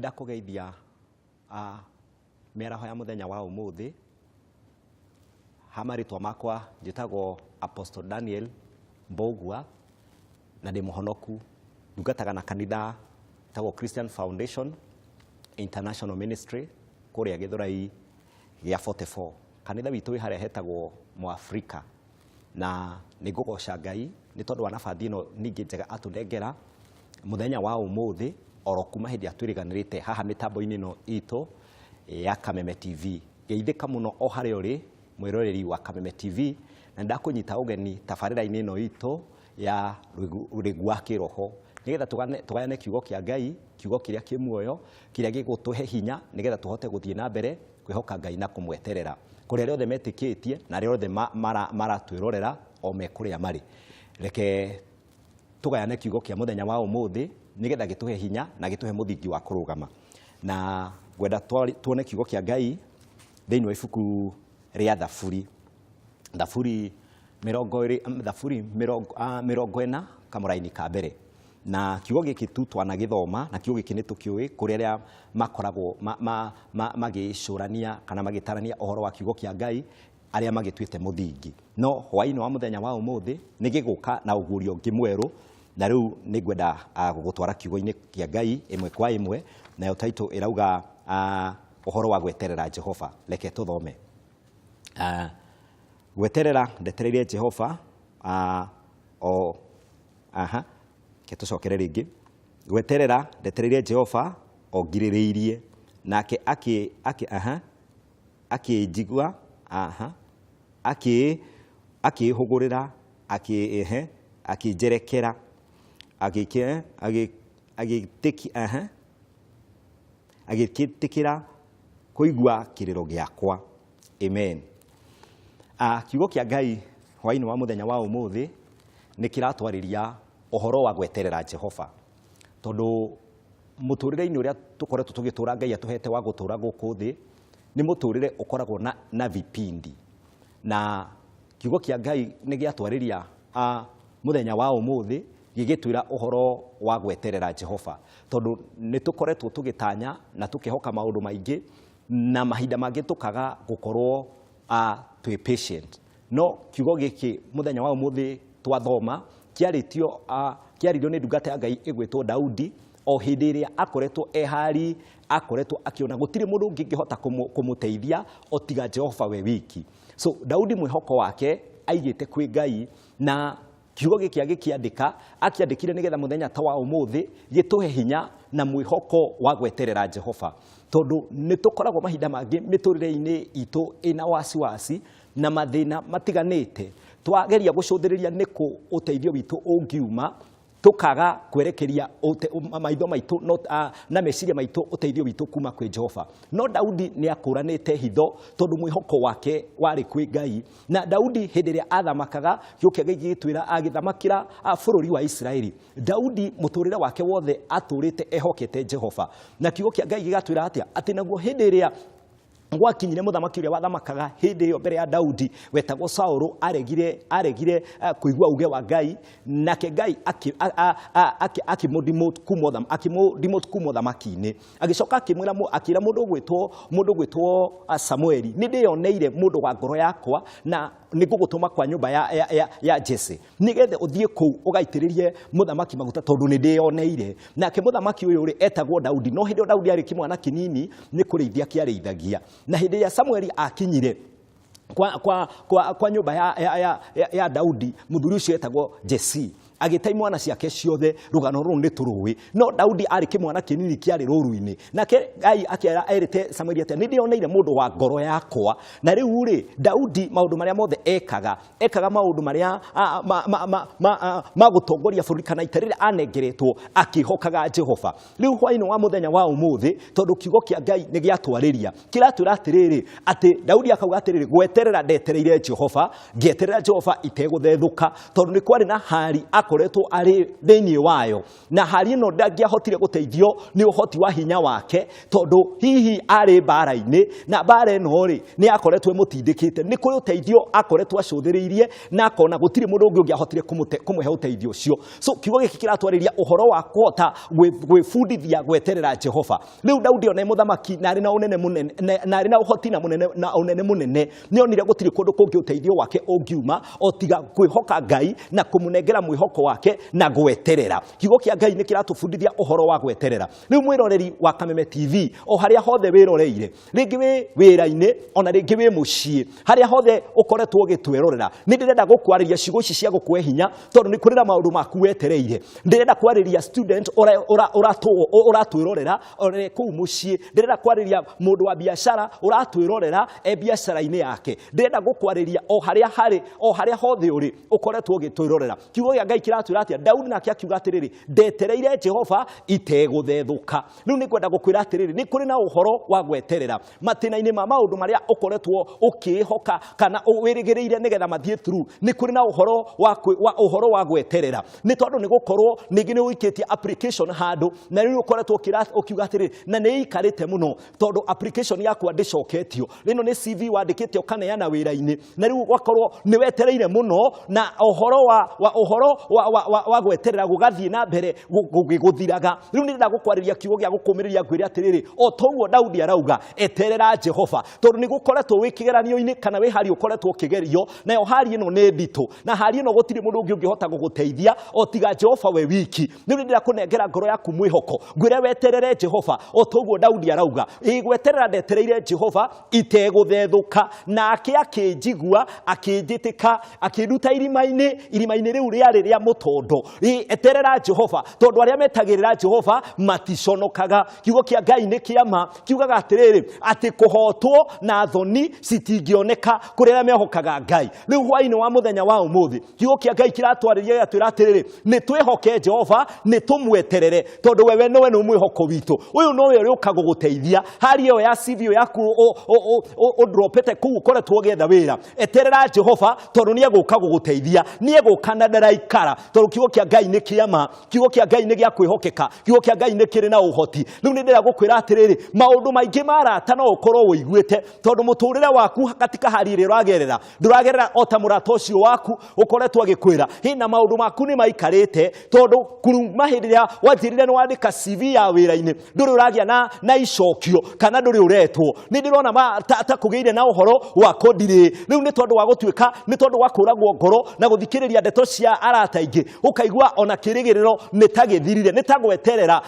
Nindakugeithia mĩaraho ya mũthenya wa ũmũthĩ. Hamarĩtwa makwa njĩtagwo Apostle Daniel Mbogua na ndĩ mũhonoku. Ndungataga na kanitha tagwo Christian Foundation International Ministry kũrĩa Gĩthũrai gĩa 44. Kanitha witũ harĩa hetagwo Mũafrika, na nĩngũgoca Ngai nĩ tondũ wa nabathi ĩno ningĩ njega atũnengera mũthenya wa ũmũthĩ oro kuma hĩndĩ atwĩrĩganĩrĩte haha mĩtambo-inĩ ĩno itũ ya Kameme TV. Geithĩka mũno o harĩa ũrĩ mwĩroreri wa Kameme TV, na ndakũnyita ũgeni tabarĩra-inĩ ĩno itũ ya Riigu wa Kiroho, nĩgetha tũgayane kiugo kĩa Ngai, kiugo kĩrĩa kĩ muoyo, kĩrĩa gĩgũtũhe hinya nĩgetha tũhote gũthiĩ na mbere kwĩhoka Ngai na kũmweterera kũrĩa rĩothe metĩkĩtie na rĩothe maratwĩrorera o me kũrĩa marĩ. Reke tũgayane kiugo kĩa mũthenya wa ũmũthĩ nĩgetha gĩtũhe hinya na gĩtũhe mũthingi wa kũrũgama. Na gwenda tuone kiugo kĩa Ngai thĩinĩ wa ibuku rĩa Thaburi. Thaburi 40 kamũraini ka mbere. Na kiugo gĩkĩ tu twanagĩthoma, na kiugo gĩkĩ nĩ tũkĩũĩ kũrĩ arĩa makoragwo magĩcũrania kana magĩtarania ũhoro wa kiugo kĩa Ngai, arĩa magĩtuĩte mũthingi. No hwaĩ-inĩ wa mũthenya wa ũmũthĩ nĩ gĩgũka na ũguũrio ũngĩ mwerũ, na rĩu nĩ ngwenda gũgũtwara kiugo-inĩ kĩa Ngai ĩmwe kwa ĩmwe, nayo title ĩrauga ũhoro wa gweterera Jehova. Reke tũthome. Gweterera ndetereire Jehova ke tũcokere rĩngĩ. Gweterera ndetereire Jehova o ngirĩrĩirie, nake akĩnjigua, akĩhũgũrĩra, akĩnjerekera, agĩtĩkĩra kũigua kĩrĩro gĩakwa. Amen. Kiugo kĩa Ngai hwaĩ-inĩ wa mũthenya wa ũmũthĩ nĩ kĩratwarĩria ũhoro wa gweterera Jehova, tondũ mũtũrĩre-inĩ ũrĩa tũkoretwo tũgĩtũra Ngai atũhete wa gũtũra gũkũ thĩ nĩ mũtũrĩre ũkoragwo na vipindi, na kiugo kĩa Ngai nĩ gĩatwarĩria mũthenya wa ũmũthĩ gĩgĩtwĩra ũhoro wa gweterera Jehova, tondũ nĩ tũkoretwo tũgĩtanya na tũkĩhoka maũndũ maingĩ, na mahinda mangĩ tũkaga gũkorwo twĩ patient. No kiugo gĩkĩ mũthenya wa ũmũthĩ twathoma kĩarĩrio nĩ ndungata ya Ngai ĩgwĩtwo Daudi, o hĩndĩ ĩrĩa akoretwo ehari, akoretwo akĩona gũtirĩ mũndũ ũngĩ ũngĩhota kũmũteithia o tiga Jehova we wiki. So Daudi mwĩhoko wake aigĩte kwĩ Ngai, na kiugo gĩkĩ akĩandĩkire nĩgetha mũthenya ta wa ũmũthĩ gĩtũhe hinya na mwĩhoko wa gweterera Jehova, tondũ nĩ tũkoragwo mahinda mangĩ mĩtũrĩre-inĩ itũ ĩna wasiwasi na mathĩna matiganĩte. Twageria gũcũthĩrĩria nĩkũ ũteithio witũ ũngiuma, tũkaga kwerekeria maitho maitũ na meciria maitũ ũteithio witũ kuma kwĩ Jehova. No Daudi nĩ akũranĩte hitho tondũ mwĩhoko wake warĩ kwĩ Ngai, na Daudi hĩndĩ ĩrĩa athamakaga, kiugo kĩa Ngai gĩgĩtwĩra agĩthamakĩra bũrũri wa Isiraeli. Daudi mũtũrĩre wake wothe atũrĩte ehokete Jehova, na kiugo kĩa Ngai gĩgatwĩra atĩ naguo hĩndĩ ĩrĩa gwakinyire mũthamaki ũrĩa wathamakaga hĩndĩ ĩyo mbere ya Daudi wetagwo Saũlũ aregire kũigua uge wa Ngai, nake Ngai akĩmũdemote kuma ũthamaki-inĩ, agĩcoka akĩra mũndũ ũgwĩtwo Samueli, nĩ ndĩyoneire mũndũ wa ngoro yakwa na nĩ ngũgũtũma kwa nyũmba ya Jesse nĩgetha ũthiĩ kũu ũgaitĩrĩrie mũthamaki maguta, tondũ nĩ ndĩyoneire. Nake mũthamaki ũyũ rĩ etagwo Daudi, no hĩndĩ ĩyo Daudi arĩ kĩmwana kĩnini nĩ kũrĩithia kĩarĩithagia, na hĩndĩ ĩrĩa Samueli akinyire kwa nyũmba ya Daudi, mũthuri ũcio etagwo Jesse agĩtai mwana ciake ciothe, rũgano rũrũ nĩ tũrũĩ. No Daudi arĩ kĩmwana kĩnini kĩarĩ rũru-inĩ, nake Ngai erĩte Samueli atĩ nĩ ndĩyoneire mũndũ wa ngoro yakwa. Na rĩu rĩ Daudi maũndũ marĩa mothe ekaga maũndũ marĩa magũtongoria bũrũri kana ita rĩrĩa anengeretwo akĩhokaga Jehova. Rĩu hwaĩ-inĩ wa mũthenya wa ũmũthĩ, tondũ kiugo kĩa Ngai nĩ gĩatwarĩria kĩratwĩra atĩrĩrĩ, atĩ Daudi akauga atĩrĩrĩ, gweterera ndetereire Jehova, ngĩeterera Jehova itegũthethũka, tondũ nĩ kwarĩ na hari akoretwo ari thĩinĩ wayo na harĩ no ndangĩahotire gũteithio nĩ ũhoti wa hinya wake tondũ hihi arĩ mbara-inĩ na mbara ĩno rĩ nĩ akoretwo mũtindĩkĩte nĩ kũrĩ ũteithio akoretwo acũthĩrĩirie na akona gũtirĩ mũndũ ũngĩ ũngĩahotire kũmũhe ũteithio ũcio so kiugo gĩkĩ kĩratwarĩria ũhoro wa kũhota gwĩbundithia gweterera Jehova rĩu Daudi ona mũthamaki na arĩ na ũnene mũnene na arĩ na ũhoti na ũnene mũnene nĩ onire gũtirĩ kũndũ kũngĩ ũteithio wake ũngiuma o tiga kwĩhoka Ngai na kũmũnengera mwĩhoko wake na gweterera kiugo kĩa Ngai nĩ kĩratũbundithia ũhoro wa gweterera rĩu mwĩroreri wa Kameme TV o harĩa hothe wĩroreire rĩngĩ wĩ wĩra-inĩ ona rĩngĩ wĩ mũciĩ harĩa hothe ũkoretwo ũgĩtwĩrorera nĩ ndĩrenda gũkwarĩria ciugo ici cia gũkũhe hinya tondũ nĩ kũrĩ na maũndũ maku wetereire ndĩrenda kwarĩria student ũratwĩrorera ore kũu mũciĩ ndĩrenda kwarĩria mũndũ wa biacara ũratwĩrorera biacara-inĩ yake ndĩrenda gũkwarĩria o harĩa harĩ o harĩa hothe ũrĩ ũkoretwo ũgĩtwĩrorera kiugo gĩa Ngai kĩratwĩra atĩa Daudi nake akiuga atĩrĩrĩ ndetereire Jehova itegũthethũka rĩu nĩ kwenda gũkwĩra atĩrĩrĩ nĩ kũrĩ na ũhoro wa gweterera matĩna-inĩ ma maũndũ marĩa ũkoretwo ũkĩhoka kana wĩrĩgĩrĩire nĩgetha mathiĩ through nĩ kũrĩ na ũhoro wa gweterera nĩ tondũ nĩ gũkorwo ningĩ nĩ ũikĩtie application handũ na rĩu ũkoretwo ũkiuga atĩrĩrĩ na nĩ ikarĩte mũno tondũ application yakwa ndĩcoketio rĩno nĩ CV wandĩkĩte ũkaneana wĩra-inĩ na rĩu wakorwo nĩ wetereire mũno na ũhoro wa gweterera gũgathiĩ na mbere gũthiraga rĩu nĩ ndĩrenda gũkwarĩria kiugo gĩa gũkũmĩrĩria ngwĩre atĩrĩrĩ o toguo Daudi arauga eterera Jehova tondũ nĩ gũkoretwo wĩ kĩgeranio-inĩ kana wĩ hari ũkoretwo ũkĩgerio nayo hari ĩno nĩ nditũ na hari ĩno gũtirĩ mũndũ ũngĩ ũngĩhota gũgũteithia o tiga Jehova we wiki nĩ ndĩrenda kũnengera ngoro yaku mwĩhoko ngwĩre weterere Jehova o toguo Daudi arauga gweterera ndetereire Jehova itegũthethũka nake akĩnjigua akĩnjĩtĩka akĩnduta irima-inĩ rĩu rĩarĩ rĩa mũtondo eterera Jehova tondũ arĩa metagĩrĩra Jehova maticonokaga kiugo kĩa Ngai nĩ kĩama kiugaga atĩrĩrĩ atĩ kũhotwo na thoni citingĩoneka kũrĩ arĩa mehokaga Ngai rĩu hwaĩ-inĩ wa mũthenya wa ũmũthĩ kiugo kĩa Ngai kĩratwarĩria gĩatwĩra atĩrĩrĩ nĩ twĩhoke Jehova nĩ tũmweterere tondũ wewe nĩwe nĩ mwĩhoko witũ ũyũ nowe ũrĩũka gũgũteithia hari ĩyo ya CV yaku ũndropete kũu ũkoretwo ũgĩetha wĩra eterera Jehova tondũ nĩ egũka gũgũteithia nĩ egũka na ndaraikara tondũ kiugo kĩa Ngai nĩ kĩama kiugo kĩa Ngai nĩ gĩa kwĩhokeka kiugo kĩa Ngai nĩ kĩrĩ na ũhoti rĩu nĩ ndĩrenda gũkwĩra atĩrĩrĩ maũndũ maingĩ marata no ũkorwo wĩiguĩte tondũ mũtũrĩre waku katika hari ĩrĩa ũragerera ndũragerera o ta mũrata ũcio waku ũkoretwo agĩkwĩra hĩna maũndũ maku nĩ maikarĩte tondũ kuruma hĩndĩ ĩrĩa wanjĩrire nĩ wandĩka CV ya wĩra-inĩ ndũrĩ ũragĩa na icokio kana ndũrĩ ũretwo nĩ ndĩrona ta kũgĩire na ũhoro wa kondirĩ rĩu nĩ tondũ wa gũtuĩka nĩ tondũ wa kũragwo ngoro na gũthikĩrĩria ndeto cia arata aingĩ ũkaigua ona kĩrĩgĩrĩro nĩ ta gĩthirire nĩ ta gweterera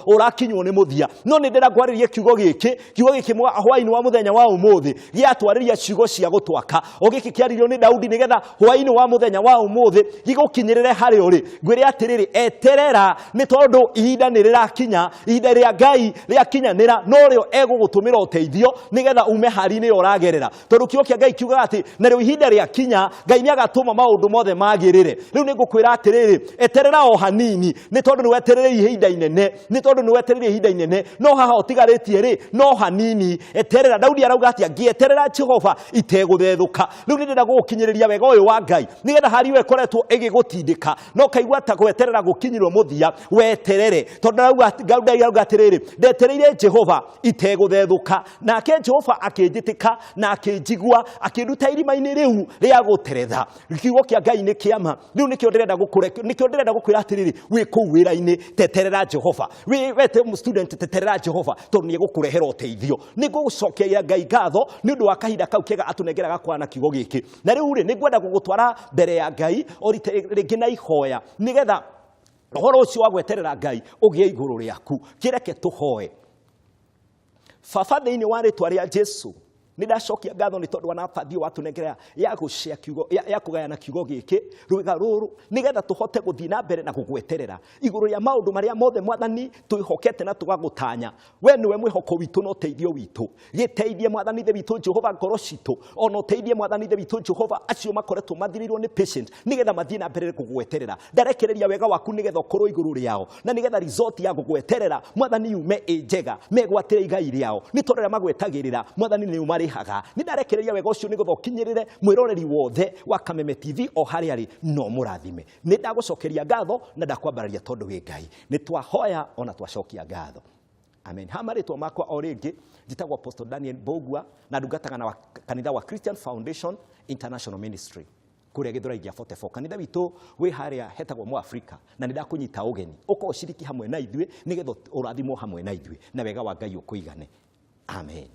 ũrakinywo nĩ mũthia no nĩ ndĩrenda kwarĩria kiugo gĩkĩ hwaĩ-inĩ wa mũthenya wa ũmũthĩ gĩatwarĩria ciugo cia gũtwaka o gĩkĩ kĩaririo nĩ Daudi nĩgetha hwaĩ-inĩ wa mũthenya wa ũmũthĩ gĩgũkinyĩrĩre harĩ ũrĩ ngwĩre atĩrĩrĩ eterera nĩ tondũ ihinda nĩ rĩrakinya ihinda rĩa Ngai rĩakinyanĩra no rĩo egũgũtũmĩra ũteithio nĩgetha ume hari-inĩ ĩyo ũragerera tondũ kiugo kĩa Ngai kiugaga atĩ narĩo ihinda rĩakinya Ngai nĩ agatũma maũndũ mothe magĩrĩre rĩu nĩ ngũkwĩra atĩrĩrĩ eterera o hanini nĩ tondũ nĩ wetereire ihinda inene no haha ũtigarĩtie rĩ no hanini eterera Daudi arauga atĩa ngĩeterera Jehova itegũthethũka rĩu nĩ ndĩrenda gũgũkinyĩrĩria wega ũyũ wa Ngai nĩgetha hari ĩyo ĩkoretwo ĩgĩgũtindĩka no kaigua ta gweterera gũkinyĩrwo mũthia weterere tondũ Daudi arauga atĩrĩrĩ ndetereire Jehova itegũthethũka nake Jehova akĩnjĩtĩka na akĩnjigua akĩnduta irima-inĩ rĩu rĩa gũteretha kiugo kĩa Ngai nĩ kĩama rĩu nĩkĩo ndĩrenda gũkwĩra atĩrĩrĩ wĩ kũu wĩra-inĩ teterera Jehova wete student teterera Jehova tondũ nĩ egũkũrehera ũteithio nĩ ngũgũcokeria Ngai ngatho nĩ ũndũ wa kahinda kau kega atũnengeraga kwana kiugo gĩkĩ na rĩu rĩ nĩ ngwenda gũgũtwara mbere ya Ngai rĩngĩ na ihoya nĩgetha ũhoro ũcio wa gweterera Ngai ũgĩe igũrũ rĩaku kĩreke tũhoe Baba thĩinĩ wa rĩtwa rĩa Jesu nĩ ndacokia ngatho nĩ tondũ wa nabathi watũnengera ya kũgayana kiugo gĩkĩ rwĩga rũrũ nĩgetha tũhote gũthiĩ na mbere na gũgweterera igũrũ rĩa maũndũ marĩa mothe Mwathani twĩhokete na tũgagũtanya we nĩwe mwĩhoko witũ na ũteithio witũ gĩteithie Mwathani ithe witũ Jehova ngoro citũ ona ũteithie Mwathani ithe witũ Jehova acio makoretwo mathirĩirwo nĩ patient nĩgetha mathiĩ na mbere gũgweterera ndarekereria wega waku nĩgetha ũkorwo igũrũ rĩao na nĩgetha result ya gũgweterera Mwathani yume ĩ njega megwatĩre igai rĩao nĩ tondũ arĩa magwetagĩrĩra Mwathani nĩ ndarihaga ni ndarekereria wega ucio ni gutho kinyirire mwiroreri wothe wa Kameme TV o hari ari no murathime ni ndagucokeria ngatho na ndakwambararia tondu wi Ngai ni twahoya ona twacokia ngatho. Amen. Hamaritwa makwa o ringi njitagwo Apostle Daniel Bogua na ndungataga na kanitha wa Christian Foundation International Ministry kuria Githurai gia 44. Kanitha witu wi haria hetagwo mu Afrika na nindakunyita ugeni uko ushiriki hamwe na ithuĩ nigetha urathimwo hamwe na ithuĩ na wega wa Ngai ukuigane. Amen.